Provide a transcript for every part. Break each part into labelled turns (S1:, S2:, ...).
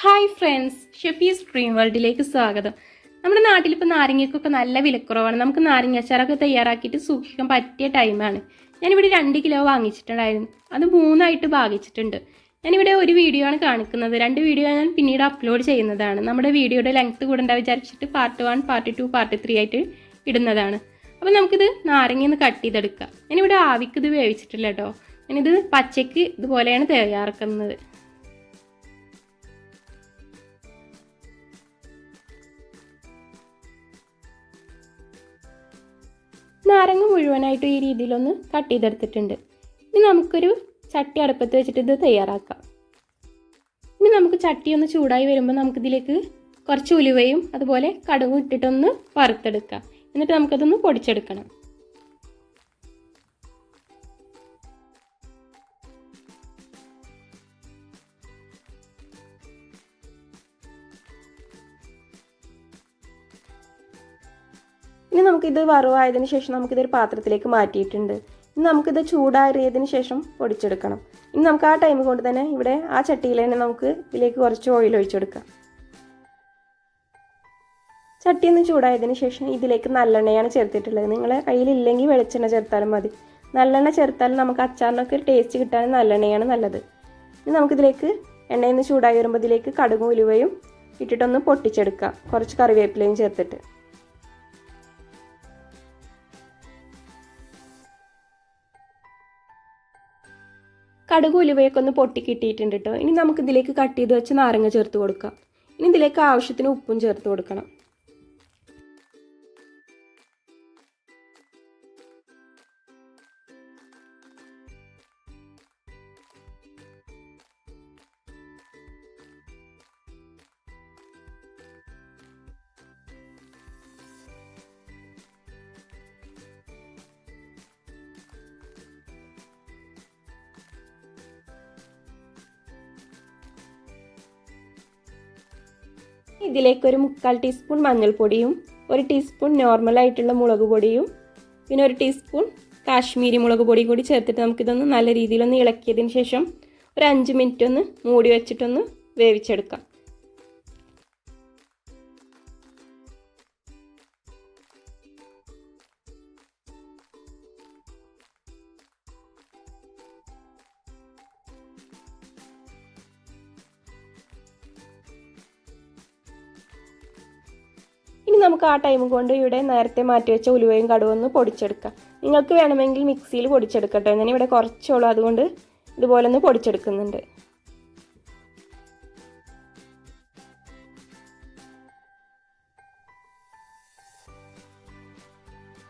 S1: Hi friends, ഷെഫീസ് dream വേൾഡിലേക്ക് സ്വാഗതം. നമ്മുടെ നാട്ടിൽ ഇപ്പോൾ നാരങ്ങയ്ക്കൊക്കെ നല്ല വിലക്കുറവാണ്. നമുക്ക് നാരങ്ങ അച്ചാറൊക്കെ തയ്യാറാക്കിയിട്ട് സൂക്ഷിക്കാൻ പറ്റിയ ടൈമാണ്. ഞാനിവിടെ 2 കിലോ വാങ്ങിച്ചിട്ടുണ്ടായിരുന്നു. അത് 3ആയിട്ട് ഭാഗിച്ചിട്ടുണ്ട്. ഞാനിവിടെ ഒരു വീഡിയോ ആണ് കാണിക്കുന്നത്. 2 വീഡിയോ ഞാൻ പിന്നീട് അപ്ലോഡ് ചെയ്യുന്നതാണ്. നമ്മുടെ വീഡിയോയുടെ ലെങ്ത്ത് കൂടണ്ട വിചാരിച്ചിട്ട് പാർട്ട് 1, പാർട്ട് 2, പാർട്ട് 3 ആയിട്ട് ഇടുന്നതാണ്. അപ്പോൾ നമുക്കിത് നാരങ്ങ കട്ട് ചെയ്തെടുക്കാം. ഞാനിവിടെ ആവിക്ക് ഇത് വേവിച്ചിട്ടില്ല കേട്ടോ. ഞാനിത് പച്ചയ്ക്ക് ഇതുപോലെയാണ് തയ്യാറാക്കുന്നത്. നാരങ്ങ മുഴുവനായിട്ട് ഈ രീതിയിലൊന്ന് കട്ട് ചെയ്തെടുത്തിട്ടുണ്ട്. ഇനി നമുക്കൊരു ചട്ടി അടുപ്പത്ത് വെച്ചിട്ട് ഇത് തയ്യാറാക്കാം. ഇനി നമുക്ക് ചട്ടി ഒന്ന് ചൂടായി വരുമ്പോൾ നമുക്കിതിലേക്ക് കുറച്ച് ഉലുവയും അതുപോലെ കടുകും ഇട്ടിട്ടൊന്ന് വറുത്തെടുക്കാം. എന്നിട്ട് നമുക്കതൊന്ന് പൊടിച്ചെടുക്കണം. ഇനി നമുക്കിത് വറവായതിനു ശേഷം നമുക്കിതൊരു പാത്രത്തിലേക്ക് മാറ്റിയിട്ടുണ്ട്. ഇനി നമുക്കിത് ചൂടാറിയതിന് ശേഷം പൊടിച്ചെടുക്കണം. ഇനി നമുക്ക് ആ ടൈം കൊണ്ട് തന്നെ ഇവിടെ ആ ചട്ടിയിൽ തന്നെ നമുക്ക് ഇതിലേക്ക് കുറച്ച് ഓയിൽ ഒഴിച്ചെടുക്കാം. ചട്ടി ഒന്ന് ചൂടായതിന് ശേഷം ഇതിലേക്ക് നല്ലെണ്ണയാണ് ചേർത്തിട്ടുള്ളത്. നിങ്ങളെ കയ്യിലില്ലെങ്കിൽ വെളിച്ചെണ്ണ ചേർത്താലും മതി. നല്ലെണ്ണ ചേർത്താലും നമുക്ക് അച്ചാറിനൊക്കെ ഒരു ടേസ്റ്റ് കിട്ടാൻ നല്ലെണ്ണയാണ് നല്ലത്. ഇനി നമുക്കിതിലേക്ക് എണ്ണയൊന്ന് ചൂടായി വരുമ്പോൾ ഇതിലേക്ക് കടുകും ഉലുവയും ഇട്ടിട്ടൊന്ന് പൊട്ടിച്ചെടുക്കാം, കുറച്ച് കറിവേപ്പിലയും ചേർത്തിട്ട്. കടുക് ഉലുവയൊക്കെ ഒന്ന് പൊട്ടി കിട്ടിയിട്ടുണ്ട് കേട്ടോ. ഇനി നമുക്കിതിലേക്ക് കട്ട് ചെയ്ത് വെച്ച് നാരങ്ങ ചേർത്ത് കൊടുക്കാം. ഇനി ഇതിലേക്ക് ആവശ്യത്തിന് ഉപ്പും ചേർത്ത് കൊടുക്കണം. ഇതിലേക്ക് ഒരു 3/4 ടീസ്പൂൺ മഞ്ഞൾപ്പൊടിയും 1 ടീസ്പൂൺ നോർമലായിട്ടുള്ള മുളക് പൊടിയും പിന്നെ 1 ടീസ്പൂൺ കാശ്മീരി മുളക് പൊടിയും കൂടി ചേർത്തിട്ട് നമുക്കിതൊന്ന് നല്ല രീതിയിലൊന്ന് ഇളക്കിയതിന് ശേഷം ഒരു 5 മിനിറ്റ് ഒന്ന് മൂടി വെച്ചിട്ടൊന്ന് വേവിച്ചെടുക്കാം. ഇനി നമുക്ക് ആ ടൈം കൊണ്ട് ഇവിടെ നേരത്തെ മാറ്റി വെച്ച ഉലുവയും കടുവും ഒന്ന് പൊടിച്ചെടുക്കാം. നിങ്ങൾക്ക് വേണമെങ്കിൽ മിക്സിയിൽ പൊടിച്ചെടുക്കട്ടോ. ഞാനിവിടെ കുറച്ചുള്ളൂ, അതുകൊണ്ട് ഇതുപോലെ ഒന്ന് പൊടിച്ചെടുക്കുന്നുണ്ട്.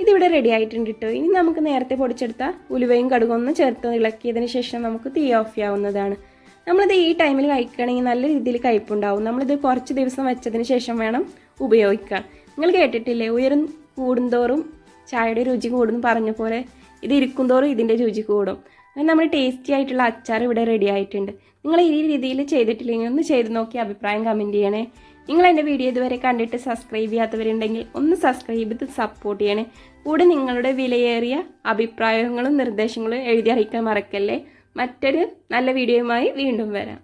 S1: ഇതിവിടെ റെഡി ആയിട്ടുണ്ട് കേട്ടോ. ഇനി നമുക്ക് നേരത്തെ പൊടിച്ചെടുത്ത ഉലുവയും കടുകും ഒന്ന് ചേർത്ത് ഇളക്കിയതിന് ശേഷം നമുക്ക് തീ ഓഫ് ചെയ്യാവുന്നതാണ്. നമ്മളിത് ഈ ടൈമിൽ കഴിക്കുകയാണെങ്കിൽ നല്ല രീതിയിൽ കയ്പുണ്ടാവും. നമ്മളിത് കുറച്ച് ദിവസം വെച്ചതിന് ശേഷം വേണം ഉപയോഗിക്കാൻ. നിങ്ങൾ കേട്ടിട്ടില്ലേ, ഉയരം കൂടുന്തോറും ചായയുടെ രുചി കൂടും പറഞ്ഞ പോലെ ഇത് ഇരിക്കും തോറും ഇതിൻ്റെ രുചി കൂടും. അങ്ങനെ നമ്മൾ ടേസ്റ്റി ആയിട്ടുള്ള അച്ചാർ ഇവിടെ റെഡി ആയിട്ടുണ്ട്. നിങ്ങൾ ഈ രീതിയിൽ ചെയ്തിട്ടില്ലെങ്കിൽ ഒന്ന് ചെയ്ത് നോക്കി അഭിപ്രായം കമൻറ്റ് ചെയ്യണേ. നിങ്ങൾ എൻ്റെ വീഡിയോ ഇതുവരെ കണ്ടിട്ട് സബ്സ്ക്രൈബ് ചെയ്യാത്തവരുണ്ടെങ്കിൽ ഒന്ന് സബ്സ്ക്രൈബ് ചെയ്ത് സപ്പോർട്ട് ചെയ്യണേ. കൂടെ നിങ്ങളുടെ വിലയേറിയ അഭിപ്രായങ്ങളും നിർദ്ദേശങ്ങളും എഴുതി അറിയിക്കാൻ മറക്കല്ലേ. മറ്റൊരു നല്ല വീഡിയോയുമായി വീണ്ടും വരാം.